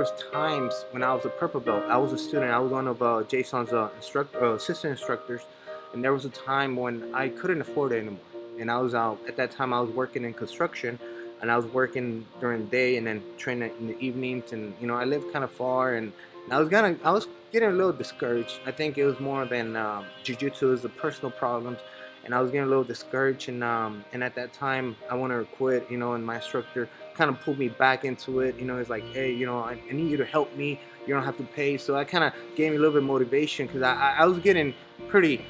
was times when I was a purple belt. I was a student. I was one of Jason's assistant instructors, and there was a time when I couldn't afford it anymore. And I was at that time I was working in construction, and I was working during the day and then training in the evenings. And I lived kind of far, and I was getting a little discouraged. I think it was more than jiu-jitsu, it was the personal problems, and I was getting a little discouraged. And at that time I wanted to quit. And my instructor kind of pulled me back into it. It's like, hey, I need you to help me. You don't have to pay. So I kind of gave me a little bit of motivation, because I was getting pretty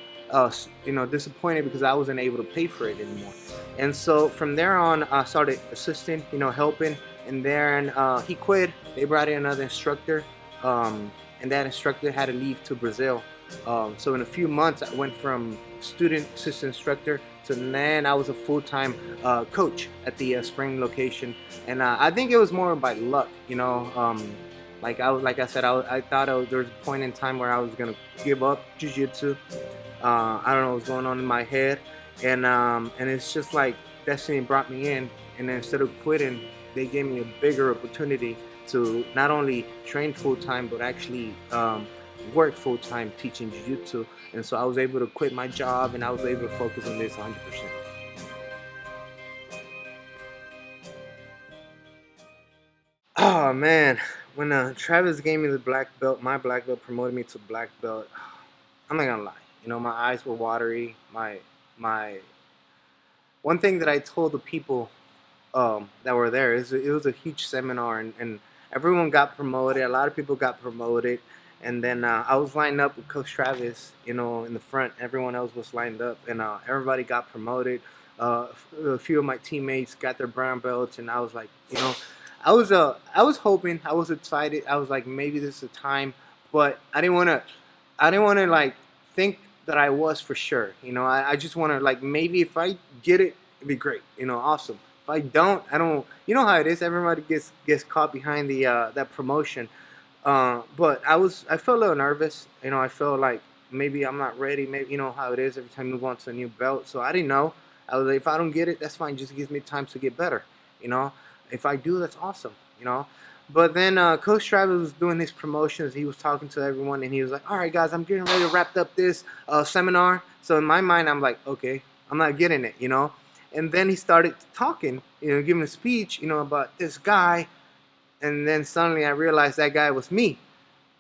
disappointed because I wasn't able to pay for it anymore. And so from there on, I started assisting, helping. And then he quit. They brought in another instructor, and that instructor had to leave to Brazil. So in a few months, I went from student assistant instructor to then I was a full-time coach at the spring location. And I think it was more by luck. Like I said, I thought there was a point in time where I was gonna give up jiu-jitsu. I don't know what was going on in my head, and it's just like destiny brought me in. And then instead of quitting, they gave me a bigger opportunity to not only train full-time but actually work full-time teaching jiu-jitsu. And so I was able to quit my job, and I was able to focus on this 100%. Oh man, when Travis gave me the black belt, my black belt, promoted me to black belt, I'm not gonna lie. My eyes were watery. My one thing that I told the people that were there is it was a huge seminar, and everyone got promoted. A lot of people got promoted, and then I was lined up with Coach Travis, in the front. Everyone else was lined up, and everybody got promoted. A few of my teammates got their brown belts, and I was like, I was hoping, I was excited. I was like, maybe this is the time, but I didn't want to like think that I was for sure. I just want to, like, maybe if I get it, it'd be great. Awesome. If I don't, I don't. You know how it is. Everybody gets caught behind the that promotion. But I felt a little nervous. I felt like maybe I'm not ready. Maybe, how it is every time you move on to a new belt. So I didn't know. I was like, if I don't get it, that's fine. Just gives me time to get better. If I do, that's awesome. But then Coach Travis was doing his promotions. He was talking to everyone, and he was like, all right, guys, I'm getting ready to wrap up this seminar. So in my mind, I'm like, okay, I'm not getting it, And then he started talking, giving a speech, about this guy. And then suddenly I realized that guy was me.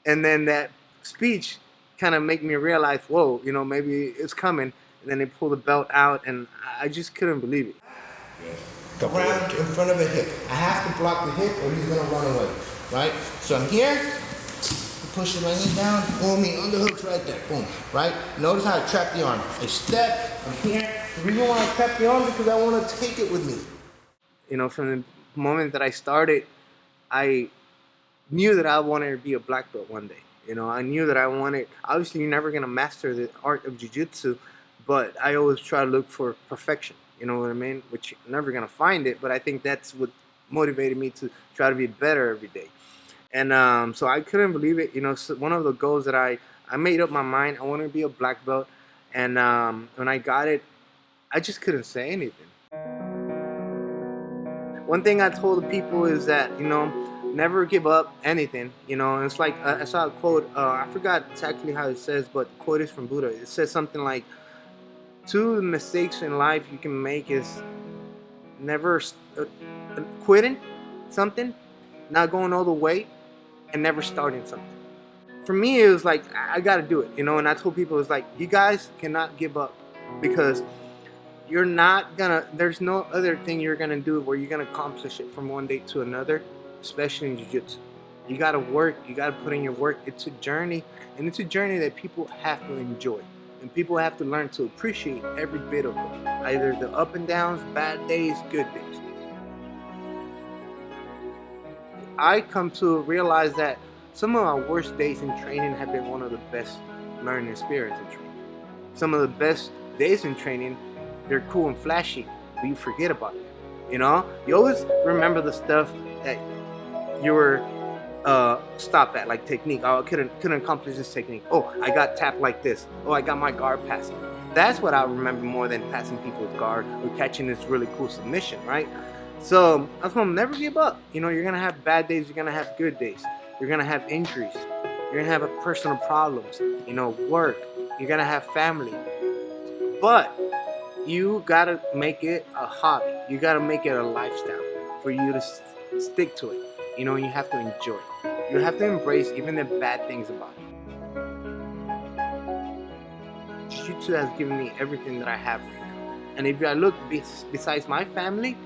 And then that speech kind of made me realize, whoa, maybe it's coming. And then they pulled the belt out, and I just couldn't believe it. The round in front of the hip. I have to block the hip or he's going to run away, right? So I'm here, pushing my knee down, boom, he underhooks right there, boom, right? Notice how I trap the arm. I step, I'm here. The reason why I trap the arm is because I want to take it with me. From the moment that I started, I knew that I wanted to be a black belt one day. I knew that I wanted, obviously you're never going to master the art of jiu-jitsu, but I always try to look for perfection. You know what I mean? Which you're never going to find it, but I think that's what motivated me to try to be better every day. And so I couldn't believe it. So one of the goals that I made up my mind, I wanted to be a black belt. And when I got it, I just couldn't say anything. One thing I told the people is that, never give up anything. It's like, I saw a quote, I forgot exactly how it says, but the quote is from Buddha. It says something like, two mistakes in life you can make is never quitting something, not going all the way, and never starting something. For me, it was like, I got to do it, and I told people, it's like, you guys cannot give up, because you're not gonna, there's no other thing you're gonna do where you're gonna accomplish it from one day to another, especially in jiu-jitsu. You gotta work, you gotta put in your work. It's a journey, and it's a journey that people have to enjoy. And people have to learn to appreciate every bit of it, either the up and downs, bad days, good days. I come to realize that some of my worst days in training have been one of the best learning experiences in training. Some of the best days in training, they're cool and flashy, but you forget about them. You always remember the stuff that you were stop at, like technique. Oh, I couldn't accomplish this technique. Oh, I got tapped like this. Oh, I got my guard passing. That's what I remember more than passing people with guard or catching this really cool submission, right? So I told them, never give up. You're gonna have bad days, you're gonna have good days. You're gonna have injuries. You're gonna have personal problems. Work. You're gonna have family. But you gotta make it a hobby. You gotta make it a lifestyle for you to stick to it. And you have to enjoy it. You have to embrace even the bad things about it. Jiu-jitsu has given me everything that I have right now. And if I look besides my family,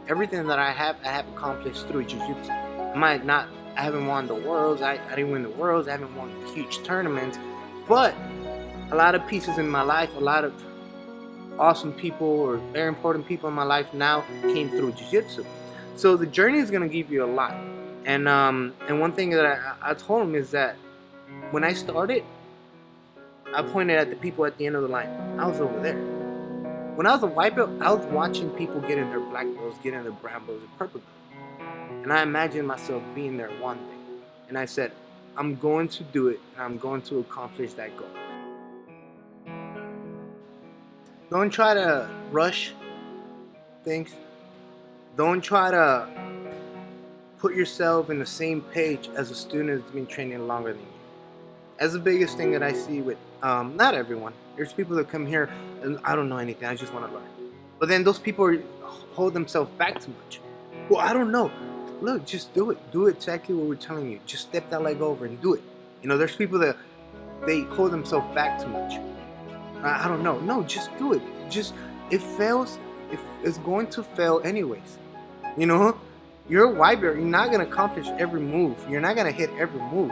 everything that I have accomplished through jiu-jitsu. I haven't won the worlds. I didn't win the worlds. I haven't won huge tournaments. But a lot of pieces in my life, a lot of awesome people or very important people in my life now came through jiu-jitsu. So the journey is going to give you a lot. And one thing that I told him is that when I started, I pointed at the people at the end of the line. I was over there. When I was a white belt, I was watching people get in their black belts, get in their brown belts, and purple belts. And I imagined myself being there one day. And I said, I'm going to do it, and I'm going to accomplish that goal. Don't try to rush things. Don't try to put yourself in the same page as a student that's been training longer than you. That's the biggest thing that I see with not everyone. There's people that come here and I don't know anything. I just want to learn. But then those people hold themselves back too much. Well, I don't know. Look, just do it. Do exactly what we're telling you. Just step that leg over and do it. There's people that they hold themselves back too much. I don't know. No, just do it. It fails. It's going to fail anyways. You're a white belt. You're not gonna accomplish every move. You're not gonna hit every move.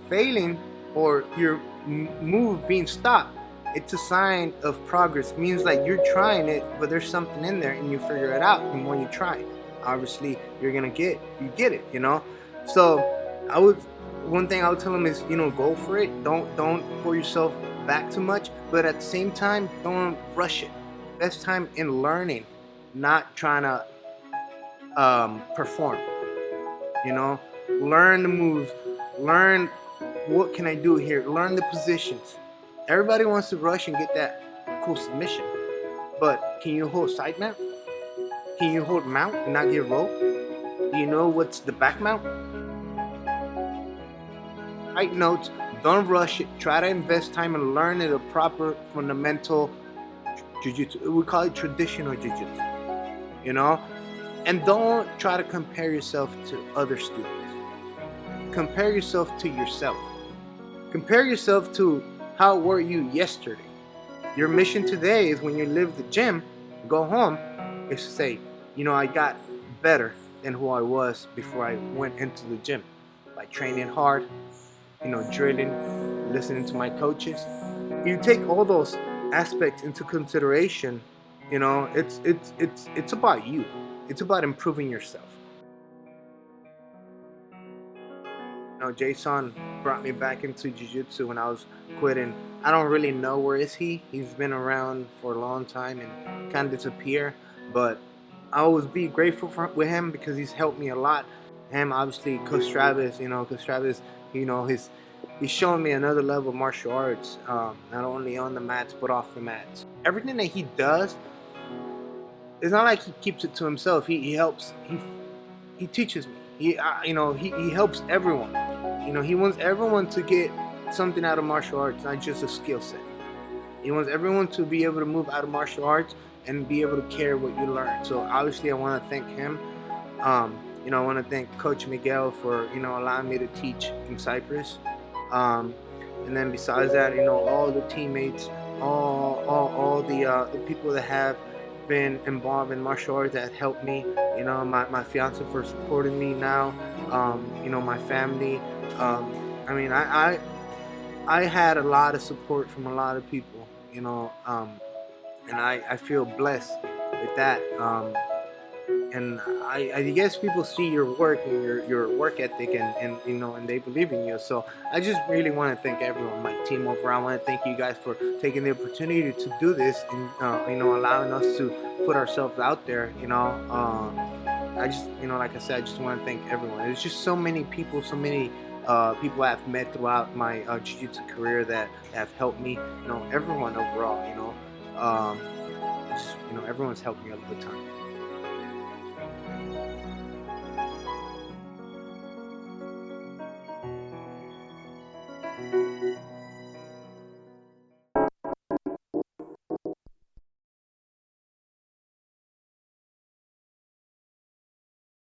Failing or your move being stopped, it's a sign of progress. It means like you're trying it, but there's something in there, and you figure it out. The more you try, obviously you're gonna get it. So one thing I would tell them is go for it. Don't pull yourself back too much, but at the same time, don't rush it. Best time in learning, not trying to perform. Learn the moves. Learn what can I do here. Learn the positions. Everybody wants to rush and get that cool submission, but can you hold side mount? Can you hold mount and not get rolled? Do you know what's the back mount? Write notes. Don't rush it. Try to invest time and learn the proper fundamental jiu-jitsu. We call it traditional jiu-jitsu. And don't try to compare yourself to other students. Compare yourself to yourself. Compare yourself to how were you yesterday. Your mission today is when you leave the gym, go home, is to say, I got better than who I was before I went into the gym. By training hard, drilling, listening to my coaches. You take all those aspects into consideration, it's about you. It's about improving yourself. Jason brought me back into jiu-jitsu when I was quitting. I don't really know where is he. He's been around for a long time and kind of disappear. But I always be grateful with him because he's helped me a lot. Him, obviously, Coach Travis. Coach Travis, he's showing me another level of martial arts, not only on the mats but off the mats. Everything that he does, it's not like he keeps it to himself. He helps. He teaches me. He helps everyone. He wants everyone to get something out of martial arts, not just a skill set. He wants everyone to be able to move out of martial arts and be able to carry what you learn. So obviously, I want to thank him. I want to thank Coach Miguel for allowing me to teach in Cyprus. And then besides that, all the teammates, all the people that have been involved in martial arts that helped me. My fiance for supporting me now. My family. I had a lot of support from a lot of people. And I feel blessed with that. And I guess people see your work and your work ethic and they believe in you. So I just really want to thank everyone, my team overall. I want to thank you guys for taking the opportunity to do this and allowing us to put ourselves out there. I just like I said, I just want to thank everyone. There's just so many people, people I've met throughout my jiu-jitsu career that have helped me. Everyone overall. Everyone's helped me all the time.